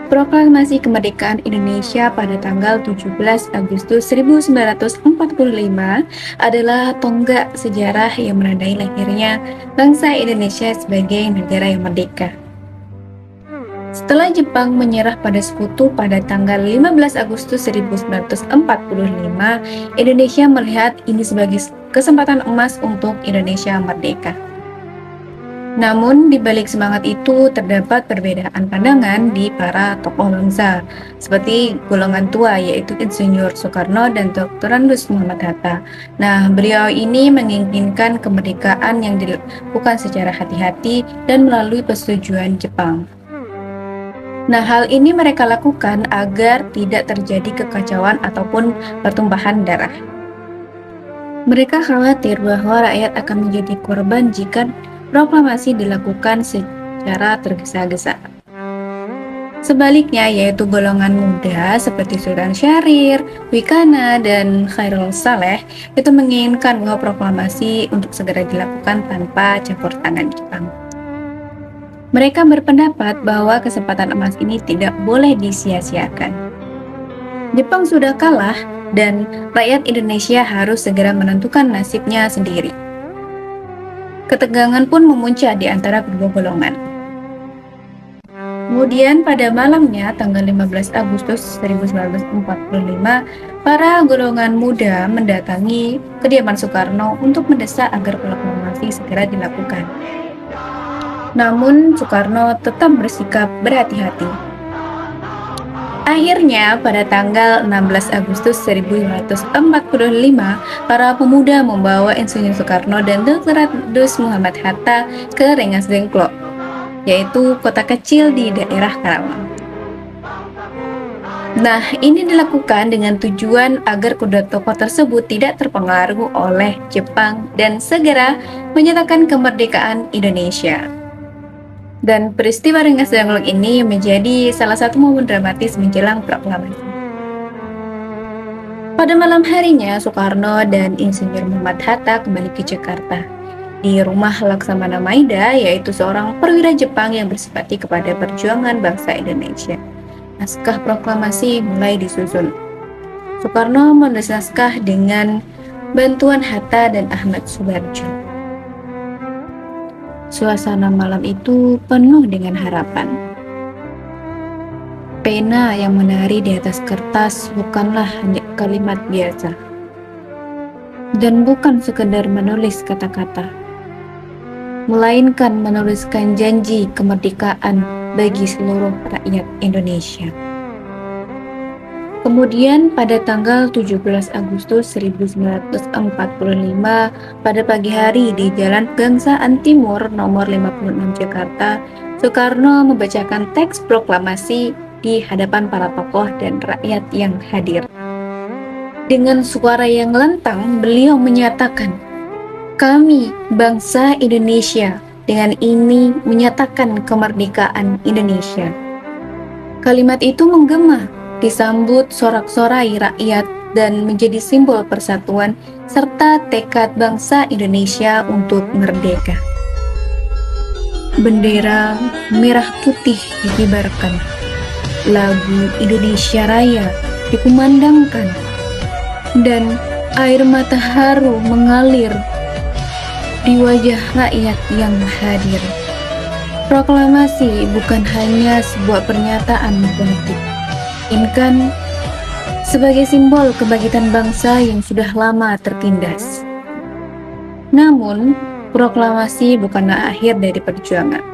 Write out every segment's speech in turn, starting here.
Proklamasi Kemerdekaan Indonesia pada tanggal 17 Agustus 1945 adalah tonggak sejarah yang menandai lahirnya bangsa Indonesia sebagai negara yang merdeka. Setelah Jepang menyerah pada sekutu pada tanggal 15 Agustus 1945, Indonesia melihat ini sebagai kesempatan emas untuk Indonesia merdeka. Namun, di balik semangat itu terdapat perbedaan pandangan di para tokoh bangsa, seperti golongan tua yaitu Insinyur Soekarno dan Dr. Andes Muhammad Hatta. Nah, beliau ini menginginkan kemerdekaan yang dilakukan secara hati-hati dan melalui persetujuan Jepang. Nah, hal ini mereka lakukan agar tidak terjadi kekacauan ataupun pertumpahan darah. Mereka khawatir bahwa rakyat akan menjadi korban jika proklamasi dilakukan secara tergesa-gesa. Sebaliknya, yaitu golongan muda seperti Sultan Syahrir, Wikana, dan Khairul Saleh itu menginginkan bahwa proklamasi untuk segera dilakukan tanpa campur tangan Jepang. Mereka berpendapat bahwa kesempatan emas ini tidak boleh disia-siakan. Jepang sudah kalah dan rakyat Indonesia harus segera menentukan nasibnya sendiri. Ketegangan pun memuncak di antara kedua golongan. Kemudian pada malamnya tanggal 15 Agustus 1945, para golongan muda mendatangi kediaman Soekarno untuk mendesak agar proklamasi segera dilakukan. Namun Soekarno tetap bersikap berhati-hati. Akhirnya, pada tanggal 16 Agustus 1945, para pemuda membawa Insinyur Soekarno dan Dr. Andes Muhammad Hatta ke Rengas Dengklok, yaitu kota kecil di daerah Karawang. Nah, ini dilakukan dengan tujuan agar kedua tokoh tersebut tidak terpengaruh oleh Jepang dan segera menyatakan kemerdekaan Indonesia. Dan peristiwa Rengas Dengklok ini menjadi salah satu momen dramatis menjelang proklamasi. Pada malam harinya, Soekarno dan Insinyur Muhammad Hatta kembali ke Jakarta. Di rumah Laksamana Maida, yaitu seorang perwira Jepang yang bersipati kepada perjuangan bangsa Indonesia. Naskah proklamasi mulai disusun. Soekarno menulis naskah dengan bantuan Hatta dan Ahmad Subarjo. Suasana malam itu penuh dengan harapan. Pena yang menari di atas kertas bukanlah hanya kalimat biasa, dan bukan sekedar menulis kata-kata, melainkan menuliskan janji kemerdekaan bagi seluruh rakyat Indonesia. Kemudian pada tanggal 17 Agustus 1945, pada pagi hari di Jalan Pegangsaan Timur nomor 56 Jakarta, Soekarno membacakan teks proklamasi di hadapan para tokoh dan rakyat yang hadir. Dengan suara yang lantang, beliau menyatakan, "Kami, bangsa Indonesia, dengan ini menyatakan kemerdekaan Indonesia." Kalimat itu menggema, disambut sorak-sorai rakyat dan menjadi simbol persatuan serta tekad bangsa Indonesia untuk merdeka. Bendera merah putih dikibarkan, lagu Indonesia Raya dikumandangkan, dan air mata haru mengalir di wajah rakyat yang hadir. Proklamasi bukan hanya sebuah pernyataan politik, melainkan sebagai simbol kebangkitan bangsa yang sudah lama tertindas. Namun, proklamasi bukanlah akhir dari perjuangan.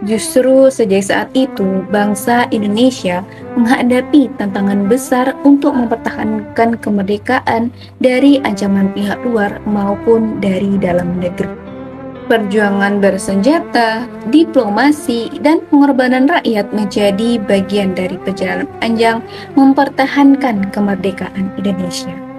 Justru sejak saat itu, bangsa Indonesia menghadapi tantangan besar untuk mempertahankan kemerdekaan dari ancaman pihak luar maupun dari dalam negeri. Perjuangan bersenjata, diplomasi, dan pengorbanan rakyat menjadi bagian dari perjalanan panjang mempertahankan kemerdekaan Indonesia.